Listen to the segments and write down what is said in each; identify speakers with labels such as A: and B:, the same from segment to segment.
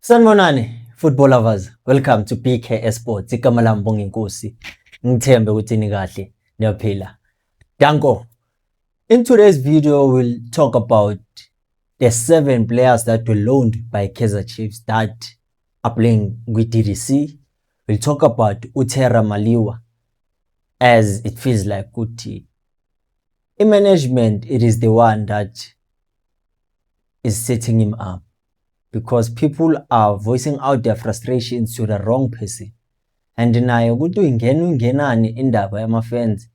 A: Sanibonani football lovers, welcome to PK Sports. Igama lami Mbonga Inkosi. Ngithembe ukuthi ni kahle niyaphila. Danko. In today's video we'll talk about the 7 players that were loaned by Kaizer Chiefs that are playing with DDC. We'll talk about Utera Maliwa, as it feels like Kuti. In management, it is the one that is setting him up, because people are voicing out their frustrations to the wrong person. And naye ukuthi ungenani indaba yama-fans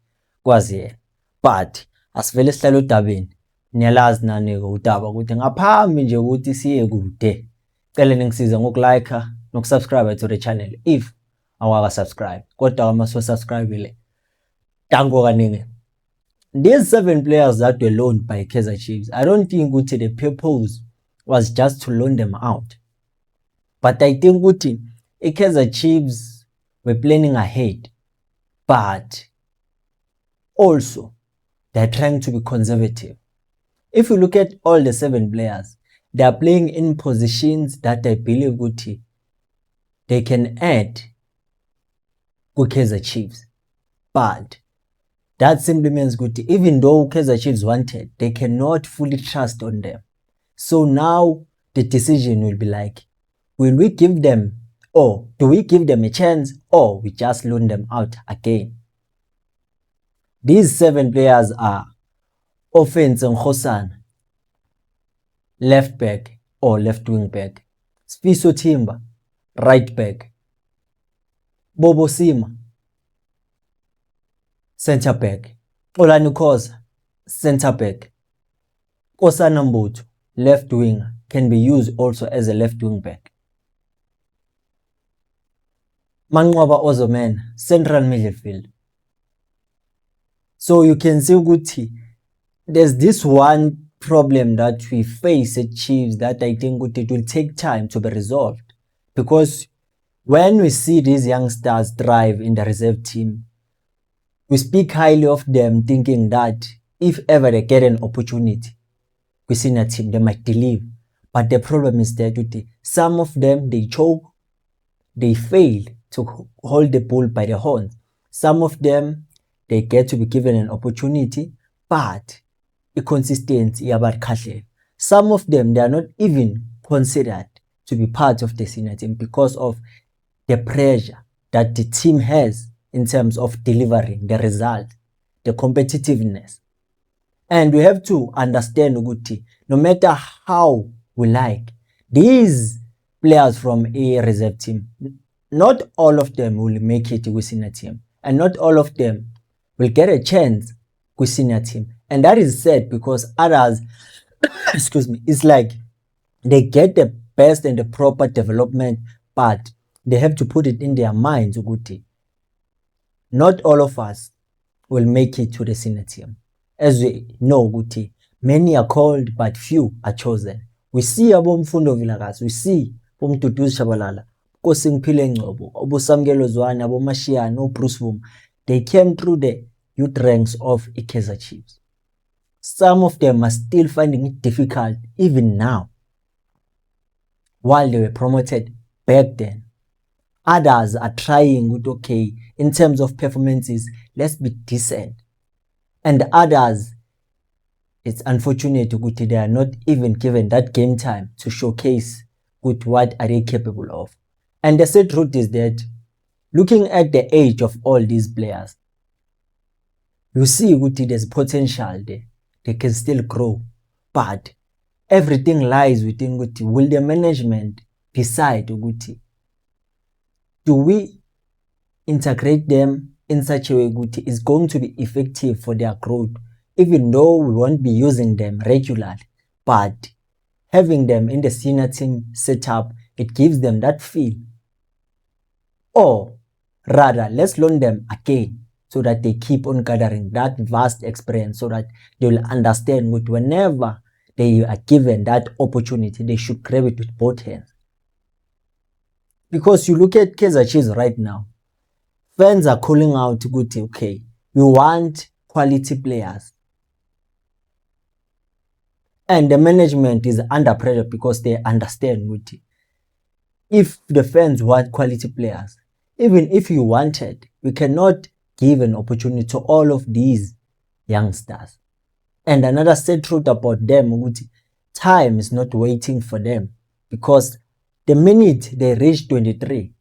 A: kwazi yena. But asivele sihlale udabeni, niyalazi nani udaba ukuthi ngaphambi nje ukuthi siye kude, cela ningisiza ngokulike nokusubscribe to the channel if awaka subscribe. Kodwa uma subscribe le danko kaningi. These 7 players that were loaned by Kaizer Chiefs, I don't think ukuthi the purpose was just to loan them out. But I think ukuthi Kaizer Chiefs were planning ahead, but also they're trying to be conservative. If you look at all the 7 players, they are playing in positions that I believe ukuthi they can add to Kaizer Chiefs. But that simply means kuti even though Kaizer Chiefs wanted, they cannot fully trust on them. So now the decision will be like, will we give them, or do we give them a chance, or we just loan them out again? These 7 players are Offense Nkosana, left back or left wing back, Sfiso Timber, right back, Bobo Sima, center back, Olani Khoza, center back, Kosana Mbutu, left wing, can be used also as a left wing back. Manqoba Ozomen, central midfield. So you can see ukuthi there's this one problem that we face at Chiefs that I think it will take time to be resolved, because when we see these youngsters thrive in the reserve team, we speak highly of them, thinking that if ever they get an opportunity within a team, they might deliver. But the problem is that some of them, they choke, they fail to hold the bull by the horns. Some of them, they get to be given an opportunity, but inconsistency about kahle. Some of them, they are not even considered to be part of the senior team because of the pressure that the team has in terms of delivering the result, the competitiveness. And we have to understand ukuthi no matter how we like these players from a reserve team, not all of them will make it with senior team, and not all of them will get a chance with senior team. And that is sad because others, excuse me, it's like they get the best and the proper development, but they have to put it in their minds ukuthi not all of us will make it to the senior team. As we know ukuthi many are called but few are chosen. We see abomfundo Vilakazi, we see bomduduzi Shabalala, Nkosi Ngiphile Ngcobo, oboSamkelo Zwane, abomashiyane, oBruce Vuma. They came through the youth ranks of Kaizer Chiefs. Some of them are still finding it difficult even now, while they were promoted back then. Others are trying with okay, in terms of performances, let's be decent. And others, it's unfortunate that they are not even given that game time to showcase with what are they capable of. And the sad truth is that looking at the age of all these players, you see there's potential there. They can still grow. But everything lies within will the management decide do we integrate them in such a way that is going to be effective for their growth, even though we won't be using them regularly, but having them in the senior team setup, it gives them that feel. Or rather, let's loan them again so that they keep on gathering that vast experience, so that they will understand that whenever they are given that opportunity, they should grab it with both hands. Because you look at Kaizer Chiefs right now, fans are calling out okay, we want quality players. And the management is under pressure because they understand if the fans want quality players, even if you wanted, we cannot give an opportunity to all of these youngsters. And another sad truth about them, time is not waiting for them, because the minute they reach 23,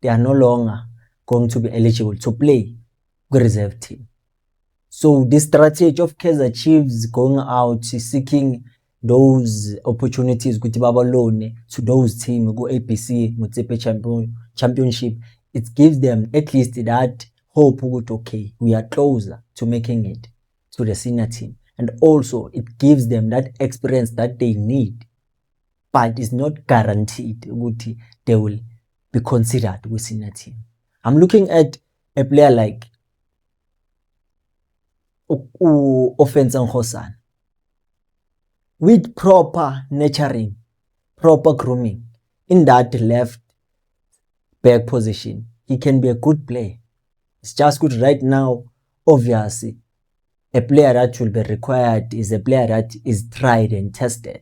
A: they are no longer going to be eligible to play the reserve team. So this strategy of Kaizer Chiefs going out seeking those opportunities to those teams, go APC, Motsepe Championship, it gives them at least that hope, okay, we are closer to making it to the senior team. And also it gives them that experience that they need, but it's not guaranteed that they will be considered with senior team. I'm looking at a player like Offense Nkosana. With proper nurturing, proper grooming in that left back position, he can be a good player. It's just good right now. Obviously, a player that will be required is a player that is tried and tested,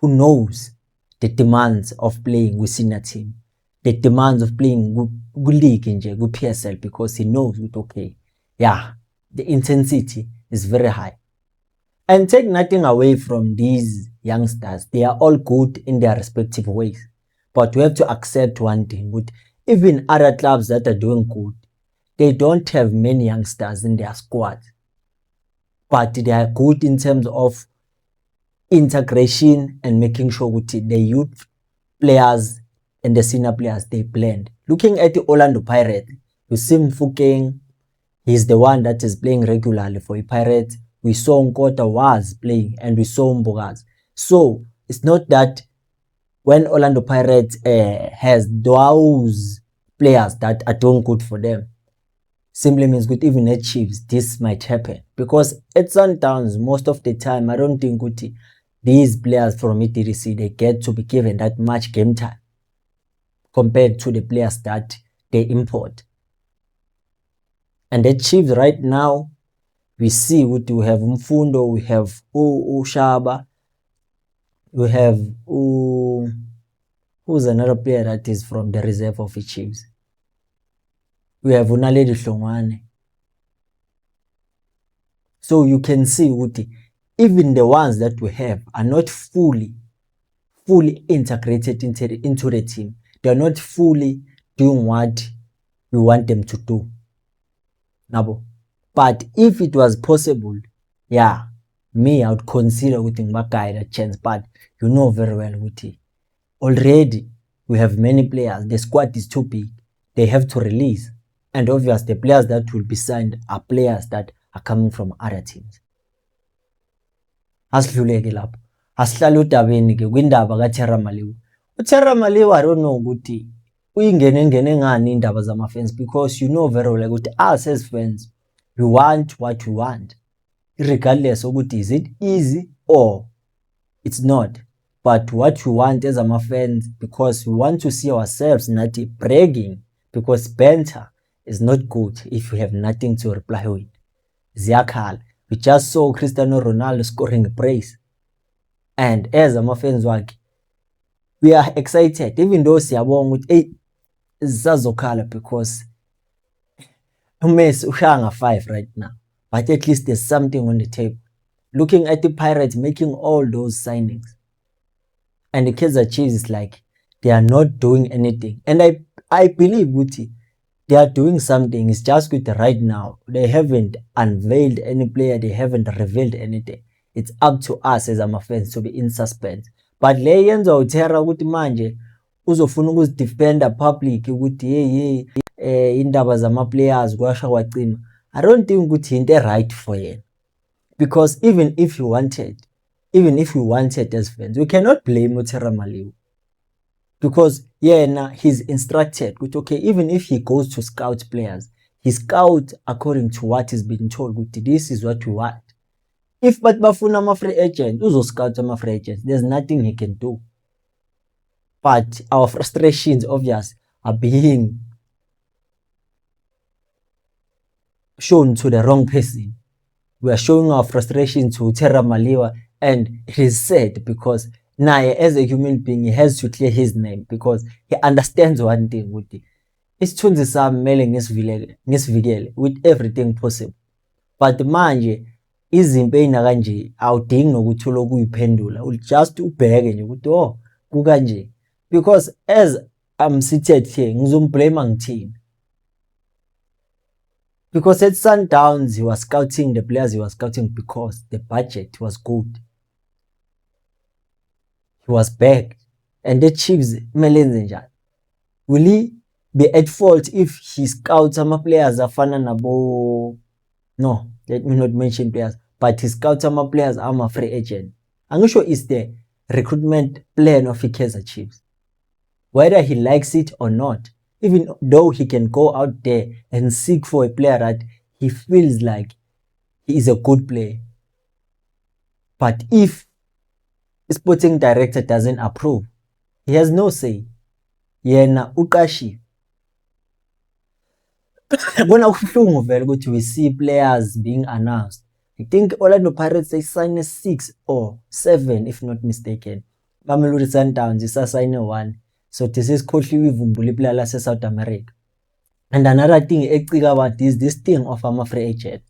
A: who knows the demands of playing with senior team, the demands of playing good league in good PSL, because he knows it, okay, yeah, the intensity is very high. And take nothing away from these youngsters. They are all good in their respective ways. But we have to accept one thing. Even other clubs that are doing good, they don't have many youngsters in their squad. But they are good in terms of integration and making sure that the youth players and the senior players, they blend. Looking at the Orlando Pirates, you see Mfukeng, he's the one that is playing regularly for the Pirates. We saw Nkota was playing, and we saw Mbogazi. So it's not that when Orlando Pirates has those players that are doing good for them, simply means good. Even at Chiefs, this might happen, because at Sundowns, most of the time, I don't think these players from ETDC, they get to be given that much game time compared to the players that they import. And the Chiefs right now, we see we have Mfundo, we have Shaba, we have who's another player that is from the reserve of the Chiefs. We have Unaledi Hlongwane. So you can see even the ones that we have are not fully integrated into the team. They are not fully doing what we want them to do. Nabo. But if it was possible, yeah, me, I would consider guide a chance. But you know very well, already we have many players. The squad is too big. They have to release. And obviously, the players that will be signed are players that are coming from other teams. Asidluleke lapho. Asihlale udabeni kwindaba kaTerra Maliwa. UTerra Maliwa, I don't know ukuthi uyingene ngani indaba zama-fans, because you know very well ukuthi us as fans, we want what we want, regardless of is it easy or it's not. But what we want as ama-fans, because we want to see ourselves not bragging, because banter is not good if you have nothing to reply with. Ziyakhala. We just saw Cristiano Ronaldo scoring praise. And as ama-fans wakhe, we are excited, even though siyabonga ukuthi zizazokhala, because Messi ushanga 5 right now. But at least there's something on the table. Looking at the Pirates making all those signings, and the Kaizer Chiefs is like they are not doing anything. And I believe they are doing something. It's just good right now. They haven't unveiled any player. They haven't revealed anything. It's up to us as ama-fans to be in suspense. But le yenza uTerra ukuthi manje uzofuna ukuzidefenda public ukuthi indaba zama-players kwasha kwacima. I don't think ukuthi into right for yena. Because even if we wanted as fans, we cannot blame uTerra Maliwa. Because he's instructed, okay, even if he goes to scout players, he scouts according to what is being told. This is what we want. If but bafuna ama-free agent, uzo scout ama-free agents, there's nothing he can do. But our frustrations, obviously, are being shown to the wrong person. We are showing our frustration to Terra Maliwa, and it is sad because naye as a human being he has to clear his name because he understands one thing ukuthi isithunzi sami kumele ngisivikele with everything possible. But manje izimpi ey'na kanje awudingi nokuthi uloku uyiphendula, just ubheke nje ukuthi oh kukanje, because as I'm seated here ngizomblame ngithini, because at Sundowns he was scouting the players he was scouting because the budget was good, he was back. And the Chiefs kumele enze njani? Will he be at fault if he scouts ama-players afana nabo, no, let me not mention players, but he scouts ama-players ama-free agent? Angisho is the recruitment plan of Kaizer Chiefs, whether he likes it or not, even though he can go out there and seek for a player that he feels like he is a good player. But if the sporting director doesn't approve, he has no say. Yena uqashiwe. Bona kubuhlungu vele ukuthi we see players being announced. I think Orlando Pirates they signed 6 or 7 if not mistaken. Mamelodi Sundowns isasayine 1. So this is khohliwe ivumbula iplayer lase South America. And another thing ecika about is this thing of ama-free agent.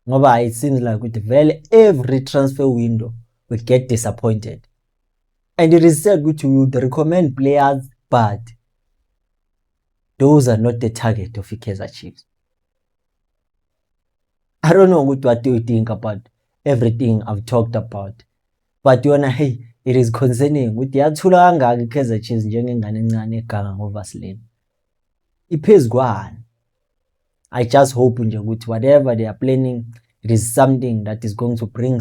A: Ngoba it seems like with vele every transfer window we get disappointed. And it is said we would recommend players, but those are not the target of Kaizer Chiefs. I don't know what do you think about everything I've talked about, but yona hey, it is concerning ukuthi yathula kangaka Kaizer Chiefs njengengane encane eganga ngoVaseline. Iphezu kwani? I just hope nje ukuthi whatever they are planning, it is something that is going to bring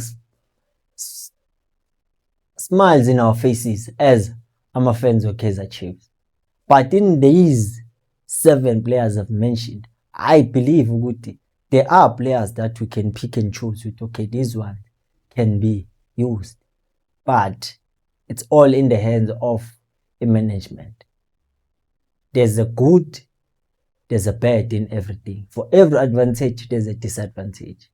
A: smiles in our faces as I'm a fans of Kaizer Chiefs. But in these 7 players I've mentioned, I believe ukuthi there are players that we can pick and choose with, okay, this one can be used. But it's all in the hands of the management. There's a good, there's a bad in everything. For every advantage, there's a disadvantage.